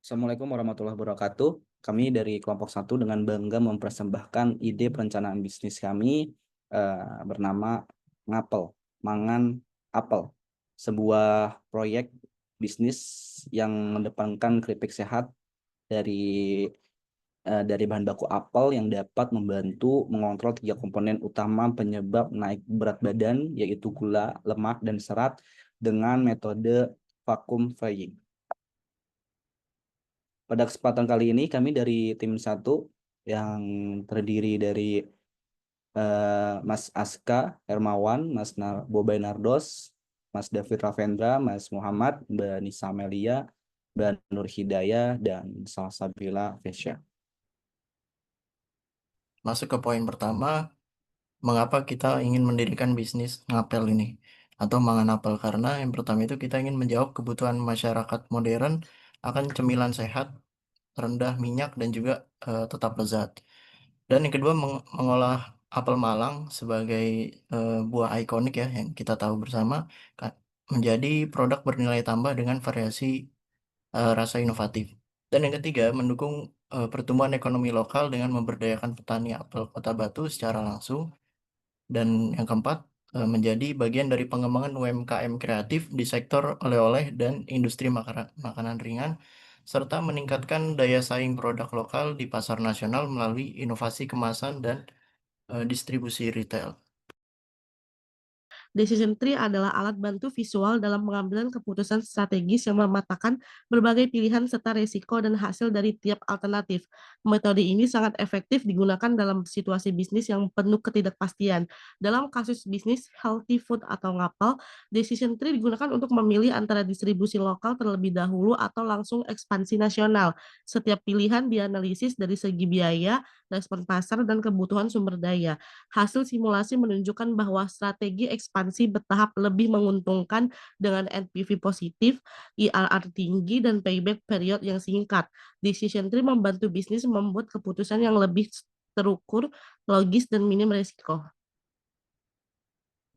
Assalamualaikum warahmatullahi wabarakatuh. Kami dari kelompok satu dengan bangga mempersembahkan ide perencanaan bisnis kami bernama Ngapel, Mangan Apel. Sebuah proyek bisnis yang mendepankan keripik sehat dari dari bahan baku apel yang dapat membantu mengontrol 3 komponen utama penyebab naik berat badan, yaitu gula, lemak, dan serat dengan metode vacuum frying. Pada kesempatan kali ini kami dari tim satu yang terdiri dari Mas Aska Hermawan, Bobai Nardos, Mas David Ravendra, Mas Muhammad, Mbak Nisa Melia, Mbak Nur Hidayah, dan Salsabila Vesya. Masuk ke poin pertama, mengapa kita ingin mendirikan bisnis ngapel ini atau mangan apel? Karena yang pertama itu kita ingin menjawab kebutuhan masyarakat modern akan cemilan sehat, rendah minyak dan juga tetap lezat. Dan yang kedua mengolah apel Malang sebagai buah ikonik ya yang kita tahu bersama menjadi produk bernilai tambah dengan variasi rasa inovatif. Dan yang ketiga, mendukung pertumbuhan ekonomi lokal dengan memberdayakan petani apel Kota Batu secara langsung. Dan yang keempat, menjadi bagian dari pengembangan UMKM kreatif di sektor oleh-oleh dan industri makanan ringan, serta meningkatkan daya saing produk lokal di pasar nasional melalui inovasi kemasan dan distribusi retail. Decision tree adalah alat bantu visual dalam pengambilan keputusan strategis yang memetakan berbagai pilihan serta risiko dan hasil dari tiap alternatif. Metode ini sangat efektif digunakan dalam situasi bisnis yang penuh ketidakpastian. Dalam kasus bisnis healthy food atau ngapel, decision tree digunakan untuk memilih antara distribusi lokal terlebih dahulu atau langsung ekspansi nasional. Setiap pilihan dianalisis dari segi biaya, respon pasar, dan kebutuhan sumber daya. Hasil simulasi menunjukkan bahwa strategi ekspansi bertahap lebih menguntungkan dengan NPV positif, IRR tinggi, dan payback period yang singkat. Decision tree membantu bisnis membuat keputusan yang lebih terukur, logis, dan minim risiko.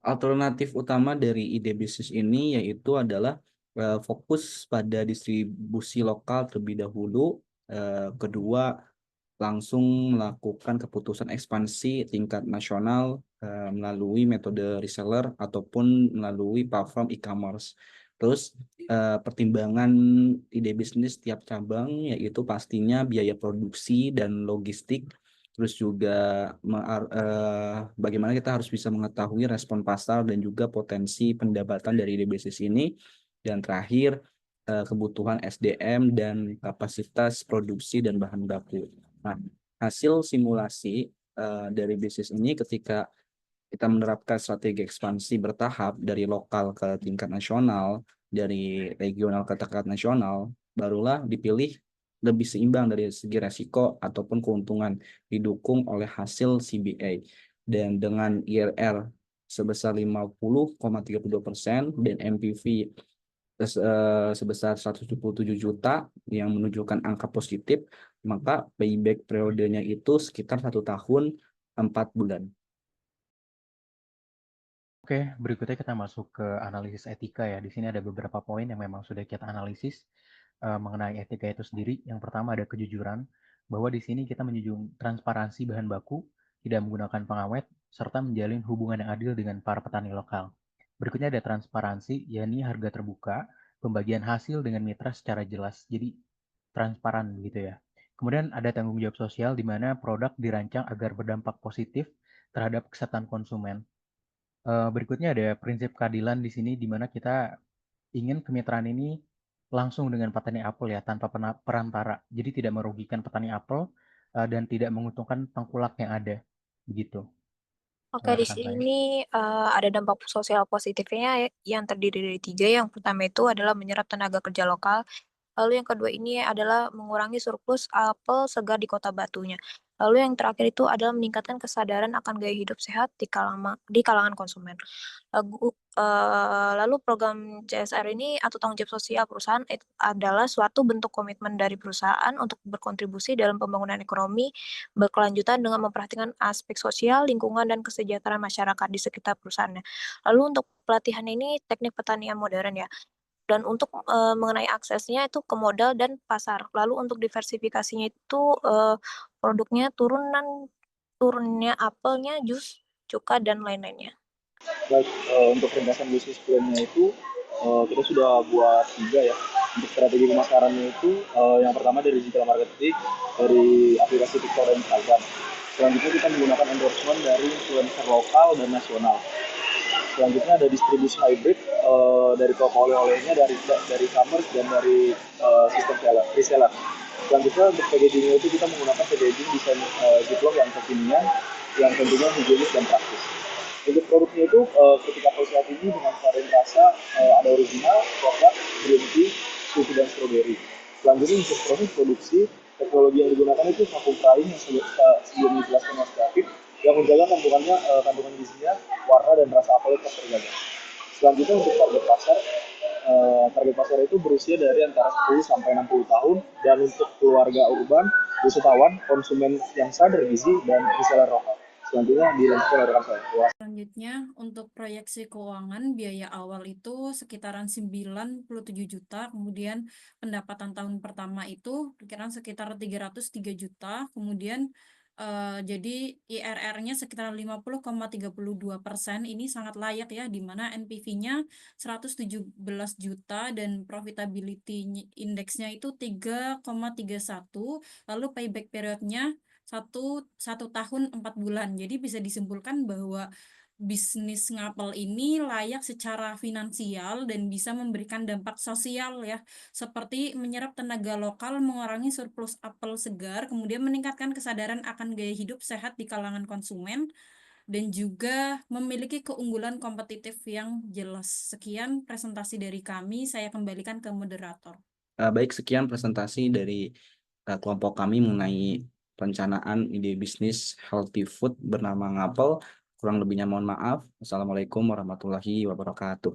Alternatif utama dari ide bisnis ini yaitu adalah fokus pada distribusi lokal terlebih dahulu. Kedua, langsung melakukan keputusan ekspansi tingkat nasional melalui metode reseller ataupun melalui platform e-commerce. Terus pertimbangan ide bisnis tiap cabang yaitu pastinya biaya produksi dan logistik. Terus juga bagaimana kita harus bisa mengetahui respon pasar dan juga potensi pendapatan dari ide bisnis ini. Dan terakhir, kebutuhan SDM dan kapasitas produksi dan bahan baku. Nah, hasil simulasi dari bisnis ini ketika kita menerapkan strategi ekspansi bertahap dari lokal ke tingkat nasional, dari regional ke tingkat nasional, barulah dipilih lebih seimbang dari segi resiko ataupun keuntungan didukung oleh hasil CBA. Dan dengan IRR sebesar 50,32% dan MPV sebesar 177 juta yang menunjukkan angka positif, maka payback periodenya itu sekitar 1 tahun 4 bulan. Oke, berikutnya kita masuk ke analisis etika ya. Di sini ada beberapa poin yang memang sudah kita analisis mengenai etika itu sendiri. Yang pertama ada kejujuran, bahwa di sini kita menjunjung transparansi bahan baku, tidak menggunakan pengawet, serta menjalin hubungan yang adil dengan para petani lokal. Berikutnya ada transparansi, yakni harga terbuka, pembagian hasil dengan mitra secara jelas. Jadi transparan begitu ya. Kemudian ada tanggung jawab sosial di mana produk dirancang agar berdampak positif terhadap kesehatan konsumen. Berikutnya ada prinsip keadilan di sini di mana kita ingin kemitraan ini langsung dengan petani apel ya tanpa perantara. Jadi tidak merugikan petani apel dan tidak menguntungkan tengkulak yang ada. Begitu. Oke, di sini ada dampak sosial positifnya yang terdiri dari 3. Yang pertama itu adalah menyerap tenaga kerja lokal. Lalu yang kedua ini adalah mengurangi surplus apel segar di Kota Batunya. Lalu yang terakhir itu adalah meningkatkan kesadaran akan gaya hidup sehat di kalangan konsumen. Lalu program CSR ini atau tanggung jawab sosial perusahaan itu adalah suatu bentuk komitmen dari perusahaan untuk berkontribusi dalam pembangunan ekonomi berkelanjutan dengan memperhatikan aspek sosial, lingkungan, dan kesejahteraan masyarakat di sekitar perusahaannya. Lalu untuk pelatihan ini teknik pertanian modern ya. Dan untuk mengenai aksesnya itu ke modal dan pasar. Lalu untuk diversifikasinya itu produknya turunnya apelnya, jus, cuka, dan lain-lainnya. Baik, untuk ringkasan bisnis plan-nya itu kita sudah buat 3 ya. Untuk strategi pemasarannya itu yang pertama dari digital marketing, dari aplikasi TikTok dan Instagram. Selanjutnya kita menggunakan endorsement dari influencer lokal dan nasional. Selanjutnya ada distribusi hybrid dari toko oleh-olehnya, dari e-commerce dan dari sistem reseller. Selanjutnya untuk packaging itu kita menggunakan packaging desain ziplock yang kekinian, yang tentunya higienis dan praktis. Untuk produknya itu ketika saat ini dengan varian rasa ada original, coklat, green tea, susu dan strawberry. Selanjutnya untuk proses produksi, teknologi yang digunakan itu vacuum drying yang sebelum dijelaskan Mas David, yang menjaga kandungan gizinya, warna dan rasa apel tetap terjaga. Selanjutnya untuk target pasar itu berusia dari antara 10 sampai 60 tahun, dan untuk keluarga urban, wisatawan, konsumen yang sadar gizi, dan reseller lokal. Selanjutnya dilanjutkan oleh rekan saya. Selanjutnya, untuk proyeksi keuangan, biaya awal itu sekitaran 97 juta, kemudian pendapatan tahun pertama itu perkiraan sekitar 303 juta, kemudian jadi IRR-nya sekitar 50,32%, ini sangat layak ya, di mana NPV-nya 117 juta dan profitability indeksnya itu 3,31, lalu payback period-nya satu tahun 4 bulan. Jadi bisa disimpulkan bahwa bisnis ngapel ini layak secara finansial dan bisa memberikan dampak sosial ya, seperti menyerap tenaga lokal, mengurangi surplus apel segar, kemudian meningkatkan kesadaran akan gaya hidup sehat di kalangan konsumen, dan juga memiliki keunggulan kompetitif yang jelas. Sekian presentasi dari kami, saya kembalikan ke moderator. Baik, sekian presentasi dari kelompok kami mengenai perencanaan ide bisnis healthy food bernama Ngapel. Kurang lebihnya mohon maaf. Assalamualaikum warahmatullahi wabarakatuh.